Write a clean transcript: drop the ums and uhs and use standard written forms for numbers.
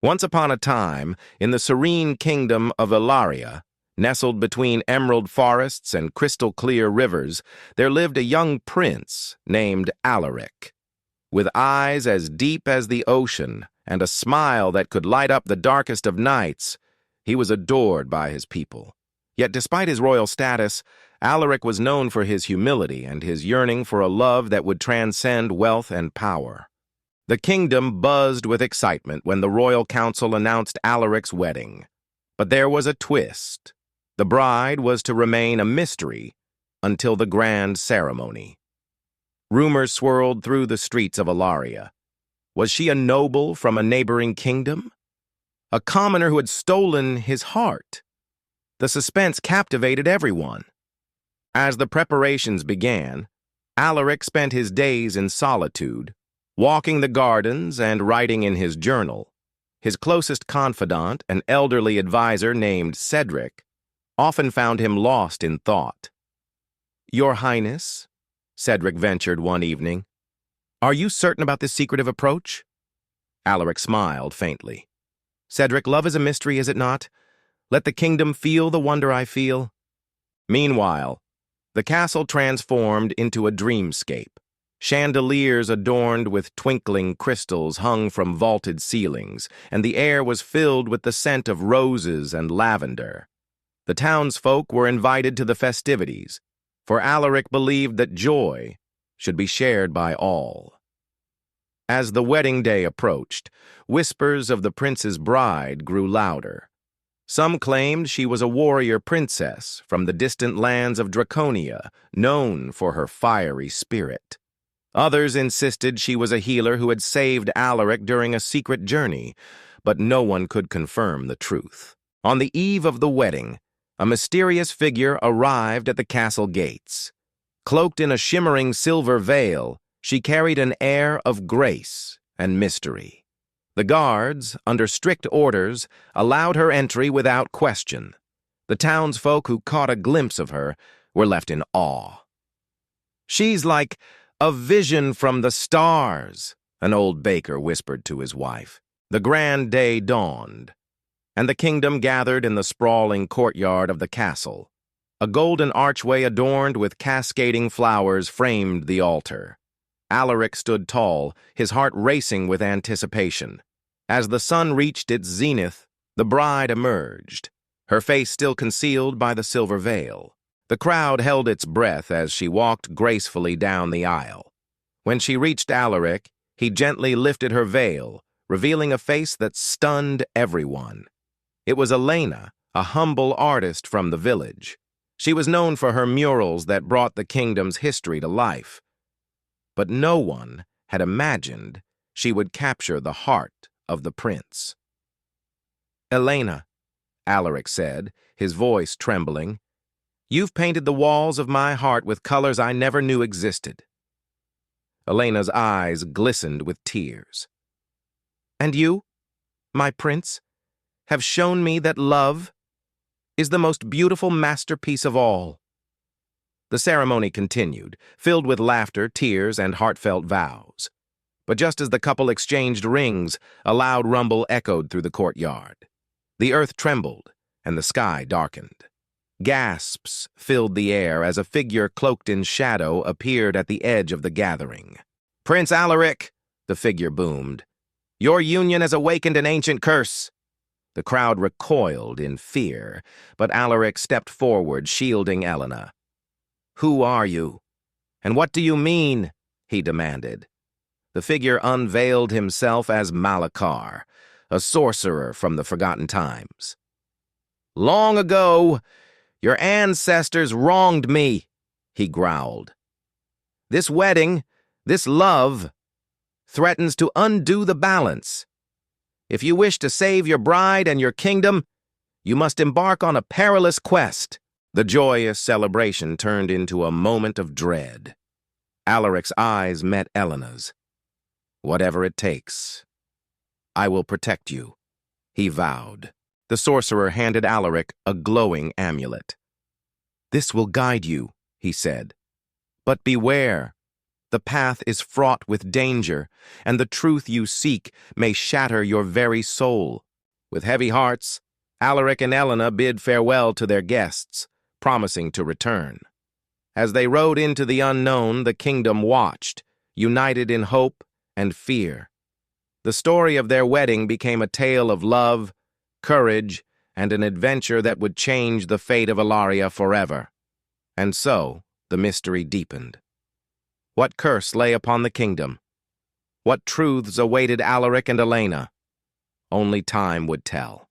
Once upon a time, in the serene kingdom of Elaria, nestled between emerald forests and crystal-clear rivers, there lived a young prince named Alaric. With eyes as deep as the ocean and a smile that could light up the darkest of nights, he was adored by his people. Yet despite his royal status, Alaric was known for his humility and his yearning for a love that would transcend wealth and power. The kingdom buzzed with excitement when the royal council announced Alaric's wedding. But there was a twist. The bride was to remain a mystery until the grand ceremony. Rumors swirled through the streets of Elaria. Was she a noble from a neighboring kingdom? A commoner who had stolen his heart? The suspense captivated everyone. As the preparations began, Alaric spent his days in solitude, walking the gardens and writing in his journal. His closest confidant, an elderly advisor named Cedric, often found him lost in thought. "Your Highness," Cedric ventured one evening, "are you certain about this secretive approach?" Alaric smiled faintly. "Cedric, love is a mystery, is it not? Let the kingdom feel the wonder I feel." Meanwhile, the castle transformed into a dreamscape. Chandeliers adorned with twinkling crystals hung from vaulted ceilings, and the air was filled with the scent of roses and lavender. The townsfolk were invited to the festivities, for Alaric believed that joy should be shared by all. As the wedding day approached, whispers of the prince's bride grew louder. Some claimed she was a warrior princess from the distant lands of Draconia, known for her fiery spirit. Others insisted she was a healer who had saved Alaric during a secret journey, but no one could confirm the truth. On the eve of the wedding, a mysterious figure arrived at the castle gates. Cloaked in a shimmering silver veil, she carried an air of grace and mystery. The guards, under strict orders, allowed her entry without question. The townsfolk who caught a glimpse of her were left in awe. "She's like a vision from the stars," an old baker whispered to his wife. The grand day dawned, and the kingdom gathered in the sprawling courtyard of the castle. A golden archway adorned with cascading flowers framed the altar. Alaric stood tall, his heart racing with anticipation. As the sun reached its zenith, the bride emerged, her face still concealed by the silver veil. The crowd held its breath as she walked gracefully down the aisle. When she reached Alaric, he gently lifted her veil, revealing a face that stunned everyone. It was Elena, a humble artist from the village. She was known for her murals that brought the kingdom's history to life. But no one had imagined she would capture the heart of the prince. "Elena," Alaric said, his voice trembling, "you've painted the walls of my heart with colors I never knew existed." Elena's eyes glistened with tears. "And you, my prince, have shown me that love is the most beautiful masterpiece of all." The ceremony continued, filled with laughter, tears, and heartfelt vows. But just as the couple exchanged rings, a loud rumble echoed through the courtyard. The earth trembled, and the sky darkened. Gasps filled the air as a figure cloaked in shadow appeared at the edge of the gathering. "Prince Alaric," the figure boomed, "your union has awakened an ancient curse." The crowd recoiled in fear, but Alaric stepped forward, shielding Elena. "Who are you? And what do you mean?" he demanded. The figure unveiled himself as Malakar, a sorcerer from the forgotten times. "Long ago, your ancestors wronged me," he growled. "This wedding, this love, threatens to undo the balance. If you wish to save your bride and your kingdom, you must embark on a perilous quest." The joyous celebration turned into a moment of dread. Alaric's eyes met Elena's. "Whatever it takes, I will protect you," he vowed. The sorcerer handed Alaric a glowing amulet. "This will guide you," he said. "But beware. The path is fraught with danger, and the truth you seek may shatter your very soul. With heavy hearts, Alaric and Elena bid farewell to their guests, promising to return. As they rode into the unknown, the kingdom watched, united in hope and fear. The story of their wedding became a tale of love, courage, and an adventure that would change the fate of Elaria forever. And so, the mystery deepened. What curse lay upon the kingdom? What truths awaited Alaric and Elena? Only time would tell.